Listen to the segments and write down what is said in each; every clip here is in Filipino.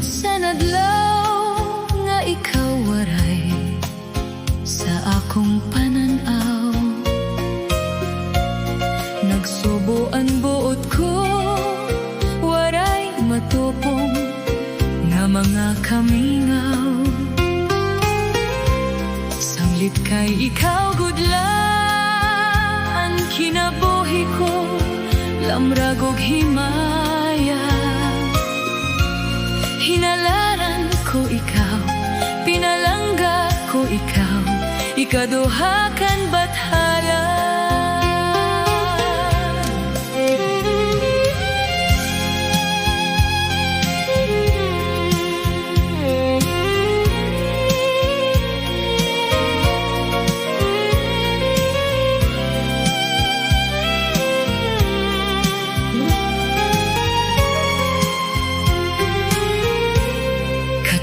sa nadlaw nga ikaw waray sa akong pananaw. Nagsubuan buot ko, waray matupong nga mga kamingaw. Sanglit kay ikaw gudlaan, kinabuhi ko lamrag og himaya. Hinalaran ko ikaw, pinalangga ko ikaw, ikaduha kan bathala.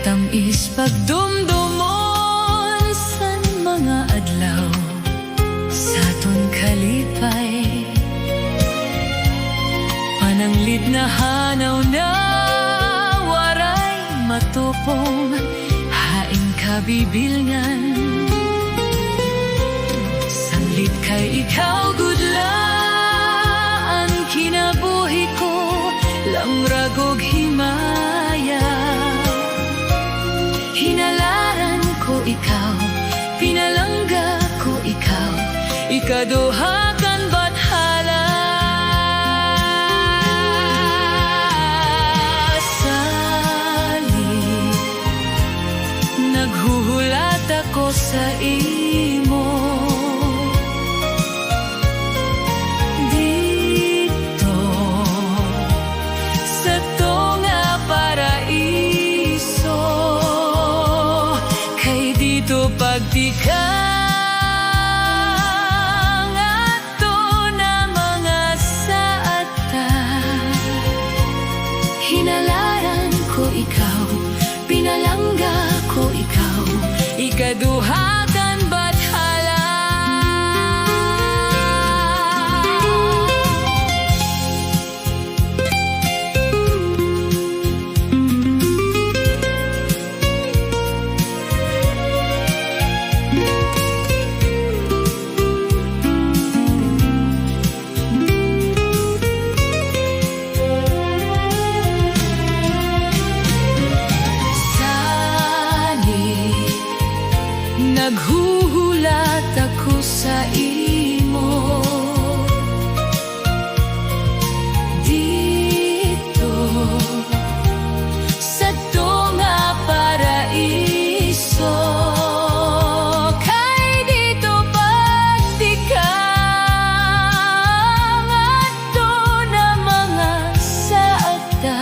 Tamis pagdumdumon san mga adlaw sa ton kalipay. Pananglit na hanaw na waray matupong haing kabibilngan. Sanglit kay ikaw gudlaan, kinabuhi ko lamrag og himaya. Hinalaran ko ikaw, pinalangga ko ikaw, ikaduha kan bathala. Sali, naghuhulat ako sa imo. Dito, sa tunga paraiso, pagtikang ato na mga saata. Hinalaran ko ikaw, pinalangga ko ikaw, ikaduha kan bathala. Naghuhulat ako sa imo. Dito, sa tunga paraiso, kay dito pagtikang ato na mga saata.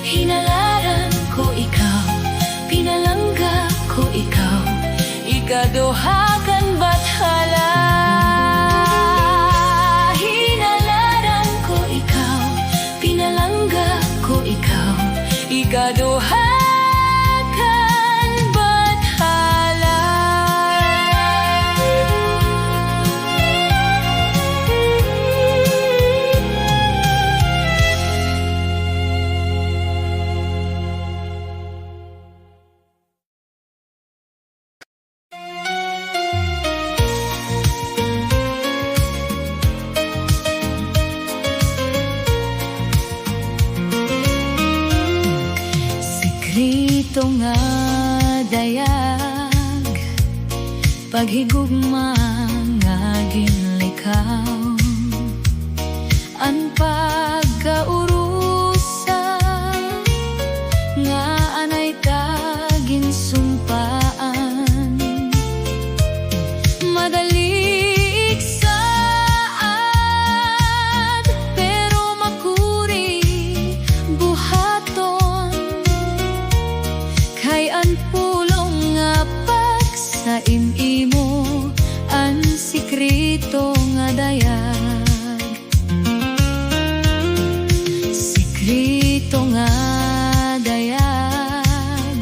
Hinalaran ko ikaw, pinalangga ko ikaw, ikaduha kan bathala. Hinalaran ko ikaw, pinalangga ko ikaw, ikaduha kan bathala. Sikreto nga dayag, paghigugma nga ginlikaw, ang pagkaurusa nga anay tagin sumpaan. Madali iksaad, pero makuri buhaton. Kay an pulong nga pagsaim imo, ang sikreto nga dayag. Sikreto nga dayag,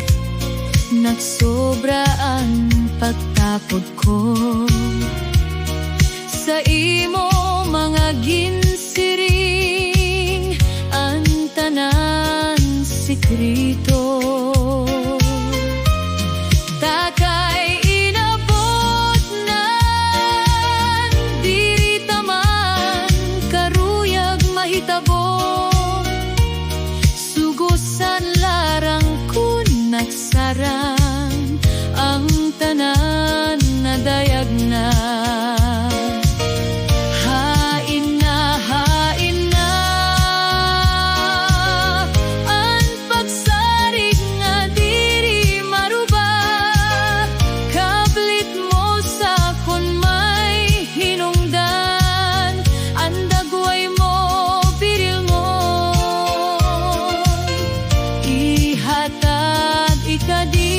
nagsobra ang pagtapod ko sa imo mga ginsiring. Ang tanan sikrito. Takay inabot na diri taman karuyag mahitabo. Sugusan larang kun nagsarang ang tanan na dayag na. Hain na ang pagsarig nga diri maruba. Kablit mo sa kun may hinungdan, ang dagway mo biril mo. Ihatag ikadi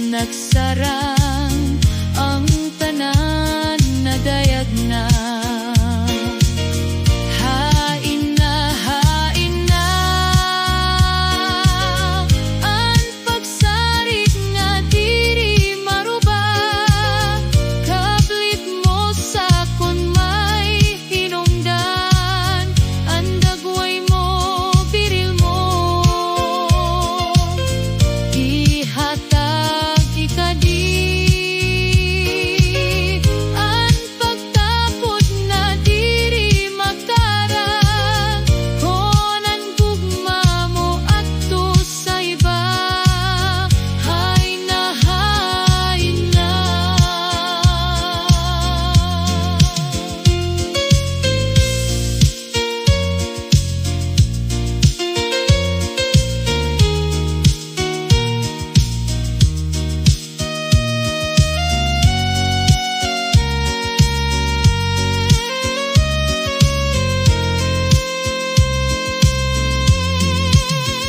nagsarang ang tanan na dayag na. Hain na ang pagsarig nga diri maruba. Kablit mo sa kun may hinungdan, ang dagway mo biril mo. Ihatag ikadi ang pagtapod na diri magtarang, kon ang gugma mo adto sa iba. Hay na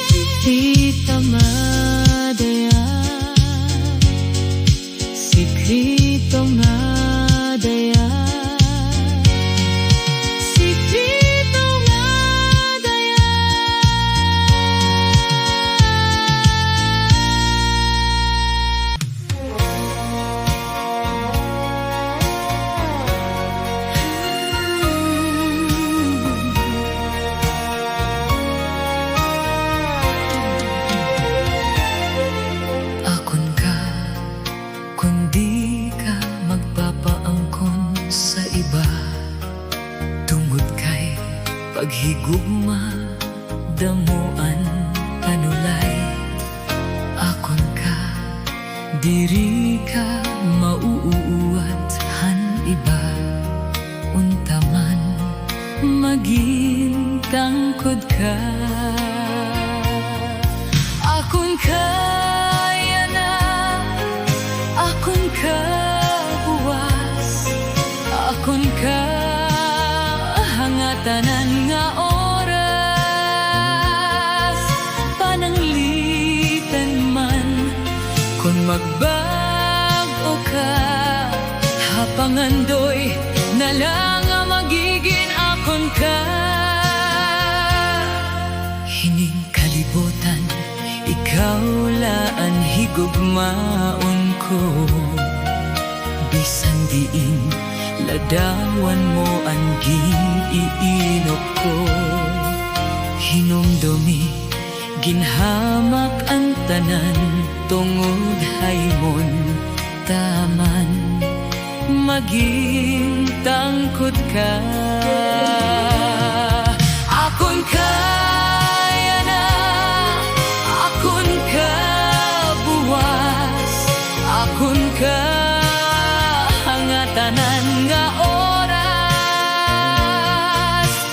Sikrito madaya, sikrito madaya, sikrito madaya. Akon ka, kundi ka magpapaangkon sa iba. Tungod kay paghigugma, damuan kanulay. Akon ka, diri ka mauuwat han iba. Untaman, maging tangkod ka. Akon kaya na, akon ka buwas, akon ka hangatanan nga oras. Pananglitan man kung magbago ka, hapangandoy na lang ang magiging akon ka. Hining kalibutan, ikaw laan higugmaon ko. Bisan diin ladawan mo ang giiinok ko. Hinumdumi ginhamak ang tanan tungod haymon taman maging tangkod ka. Akon kaya na, akon ka buwas, akon ka hangatanan nga oras,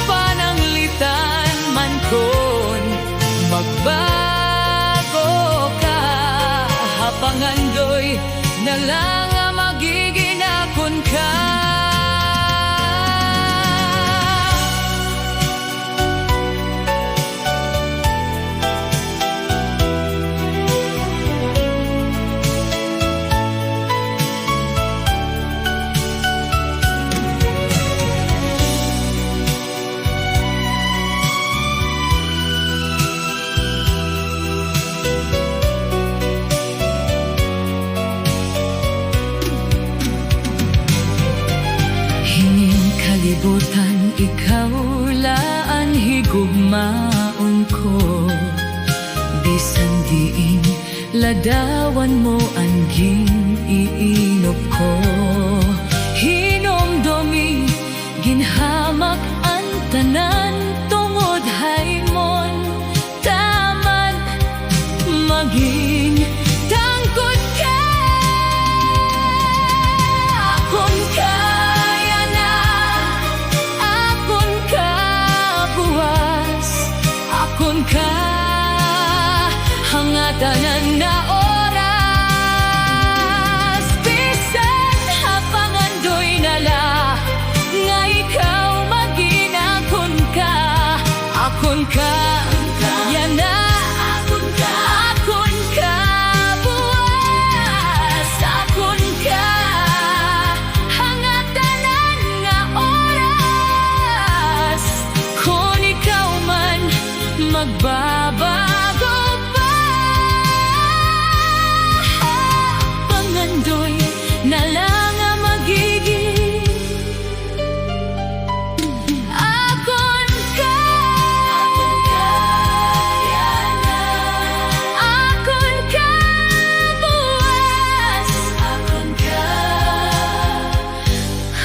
pananglitan man kon magbago ka, hapangandoy na lang ang magiging akon ka. Kalibutan ikaw laan higugmaon ko, bisan diin ladawan mo angging iinop ko. Hinomdomi ginhamak ang tanan tungod haymon taman maging tangkod ka. Akon ka ka hangatanan na oras, bisan hapangandoy nala nga ikaw maginakon ka. Akon ka yan na, akon ka buwas, akon ka hangatanan nga oras, kung ikaw man magbabago pa, pangandoy na lang ang magiging akon ka. Yan na, akon ka buwas, akon ka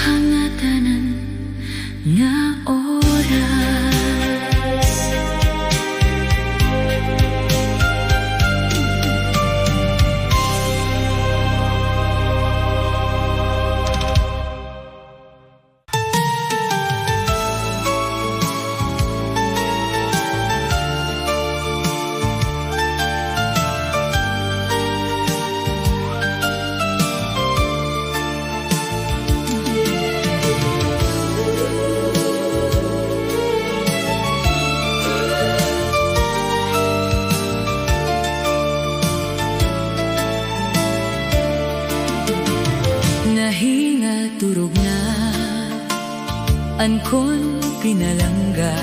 hangatanan nga oras. Nahinga turog na ankon pinalangga,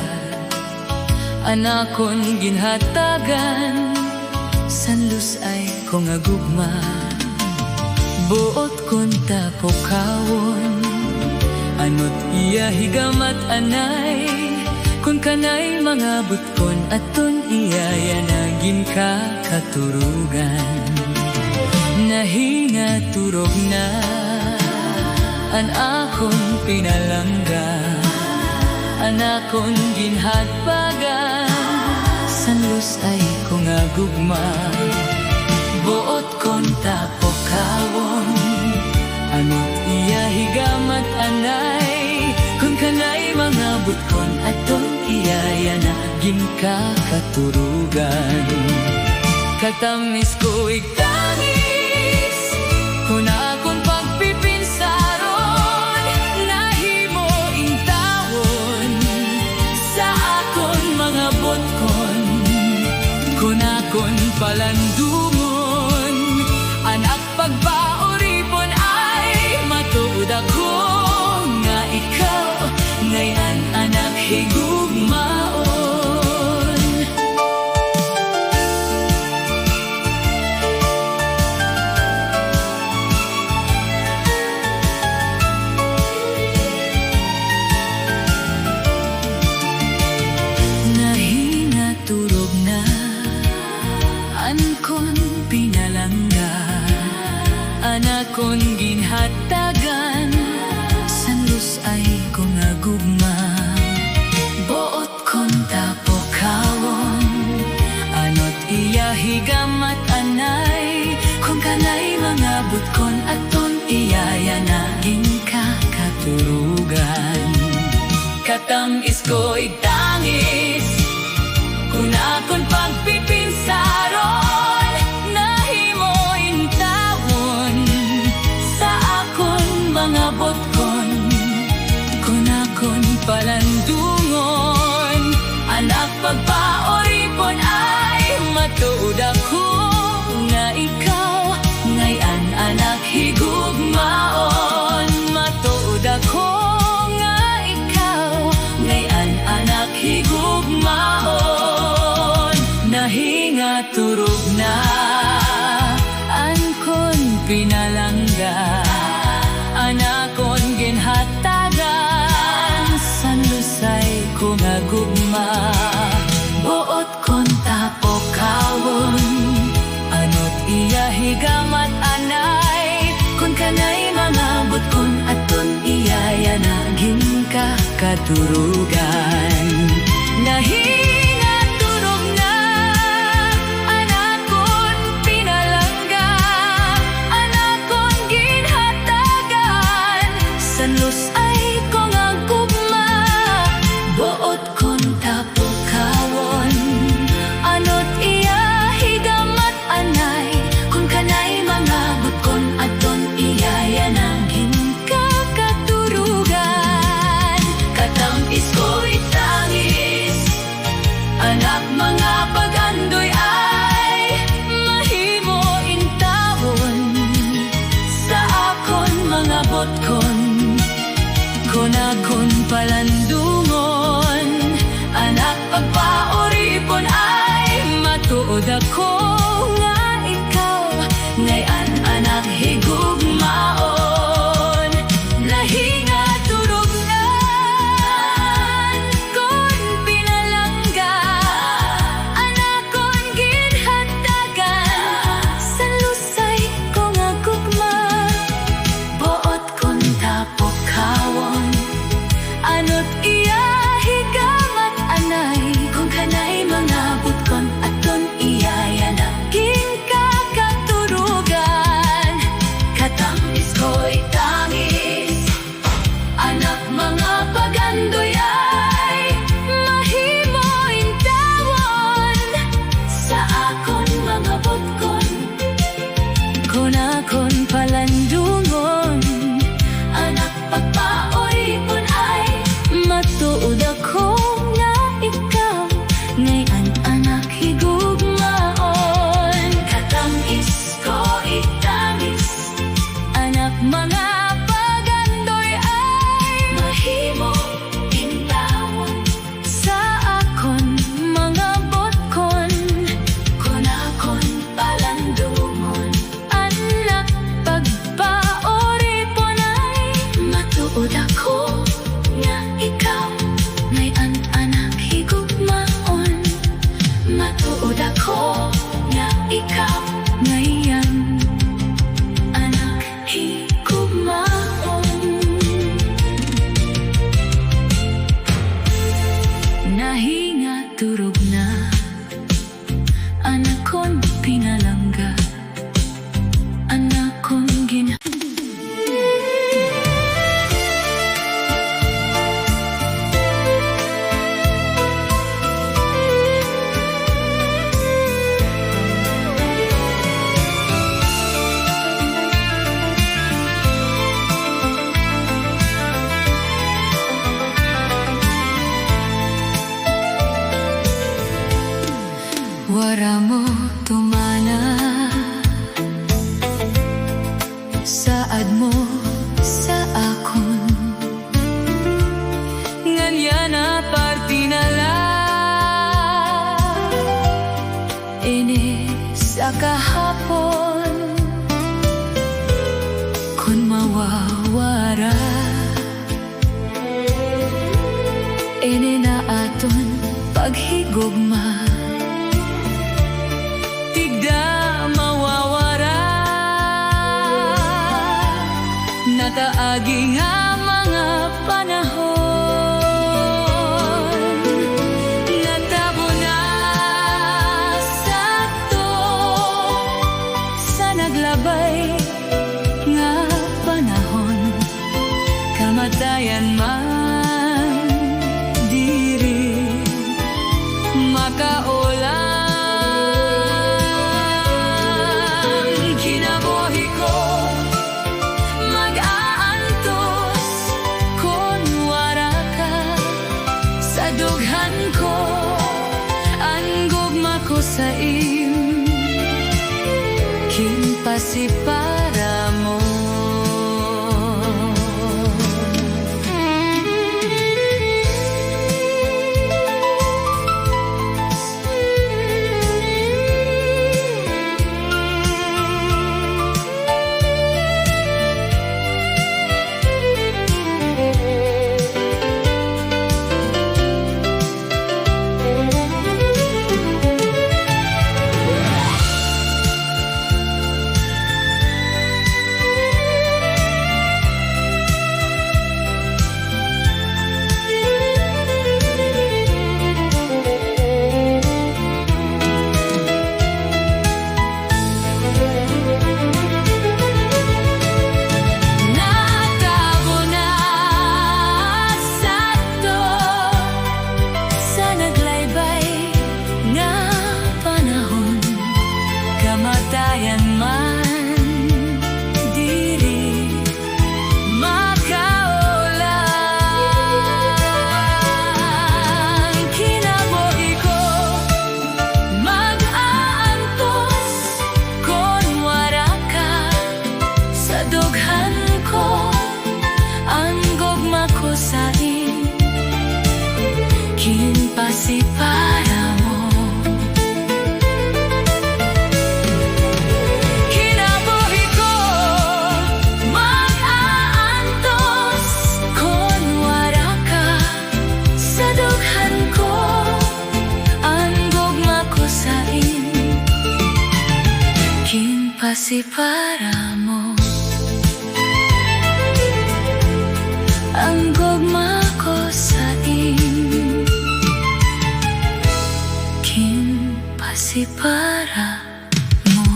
anakon ginhatagan sanlus ay kong agugma, buot kon tapokawon anot iya higamat anay, kun kanay mga butkon aton iya yanagin ka katurugan. Nahinga turog na an akon pinalangga, anakon ginhatpagan sanlus ay kong agugma, buot kon tapokawon anot iya higamat anay, kun kanay mga butkon aton iya yanagin ka katurugan. Katamis ko igtangis kun akon pagpipinsaron, nahimo intawon sa akon mga butkon, kun akon palandumon anak pagbauripon ay matuod ako nga ikaw ngayon anak higugmaon. Ankon pinalangga, anak kon ginhatagan, sanlos ay kong agugma. Boot kon tapokawon, anot iya higamat anay, kung kanay mga butkon aton iyaya naging kakaturugan. Katamis ko itangis, kung akon pagpipinsaron, nahimo intawon sa akon mga botkon. Kung akon palandungon, anak pagpaoripon ay matuod ako nga ikaw ngayon anak higugmaon. Matuod ako nga ikaw ngayon anak higugmaon. Nahinga turog na ankon pinalangga, anakon ginhatagan, sanlusay kong agugma. Buot kon tapokawon, anot iya higamat anay, kung kanay mga butkon aton iyaya naging kakaturugan. Nahinga turog na anakon pinalangga, anakon ginhatagan, sanlos ay kong agugma. Buot kon tapokawon, anot iya higamat anay, kung kanay mga butkon aton iyaya naging kakaturugan. Katamis ko itangis, anak mga pagandoy ay mahimo intawon sa akon mga botkon. Kung akon palandungon, anak pagpaoripon ay matuod ako nga ikaw ngayon anak higugmaon. Nahinga turog na kon pinalangga, anakon ginhatagan, sanlusay kong agugma. Buot kon tapokawon, anot iya higamat anay, kung kanay mga butkon aton iyaya naging kakaturugan. Katamis ko itangis, anak mga pagandoy ay mahimo intawon sa akon mga botkon. Kung akon palandungon, anak pagpaoripon ay matuod ako nga ikaw ngayon anak higugmaon. Katamis ko itamis, anak mga pagandoy ay mahimo intawon sa akon mga botkon. Kung akon palandungon, anak pagpaoripon ay matuod ako nga ikaw ngayon anak higugmaon. Matuod ako nga ikaw ngayon anak higugmaon. Nahinga turog na anakon pinalangga, anakon wara mo tumana, saad mo sa akon, nganyan na partinala ini sa kahapon. Kung mawawara ini na aton paghigugma, tigda naglaybay nga panahon, kamatayan man diri makaulang. Kinabuhi ko mag-aantos kon wara ka sa dughan ko, ang gugma ko sa im kinpasipara mo. Kamatayan man diri makaulang. Kinabuhi ko mag-aantos kon wara ka sa dughan ko, ang gugma ko sa im kinpasipara mo. Pasipara mo ang gugma ko sa im kinpasipara mo.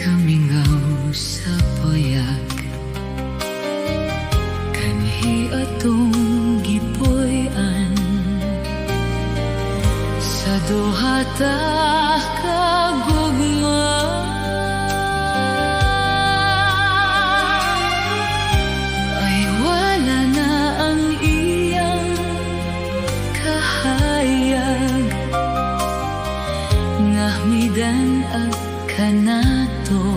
Kamingaw sa payag kanhi atong gipuy-an sa duha ta kagugma. Ay wala na ang iyang kahayag, ngahmidan at kanato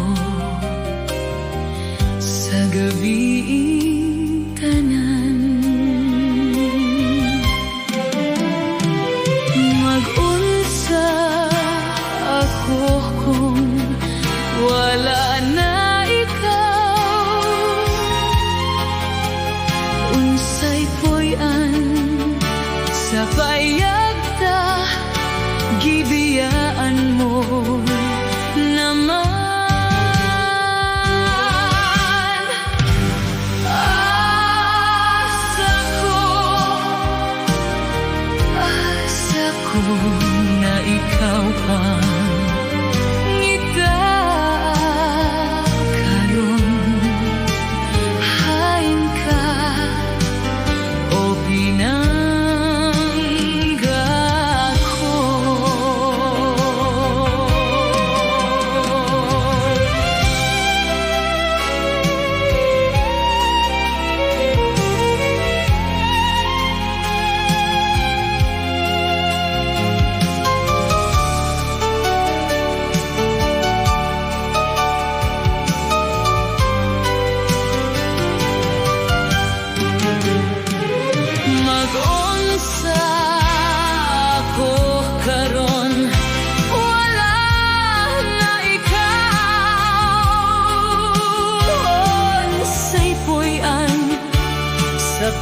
sa gabiing tanan. Mag-unsa ako kung wala na ikaw, unsay puy-an sa payag ta gibiyaan mo naman.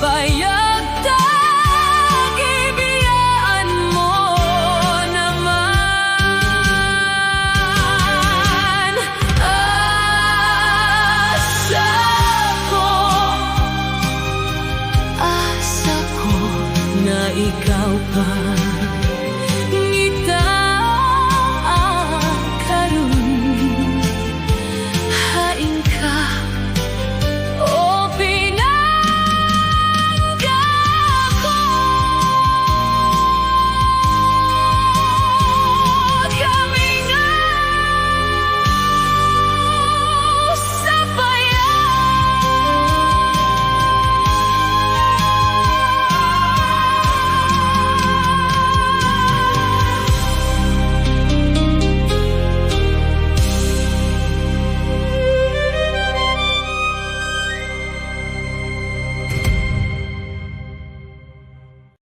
Bayag ibiyaan mo naman. Asa ko na ikaw pa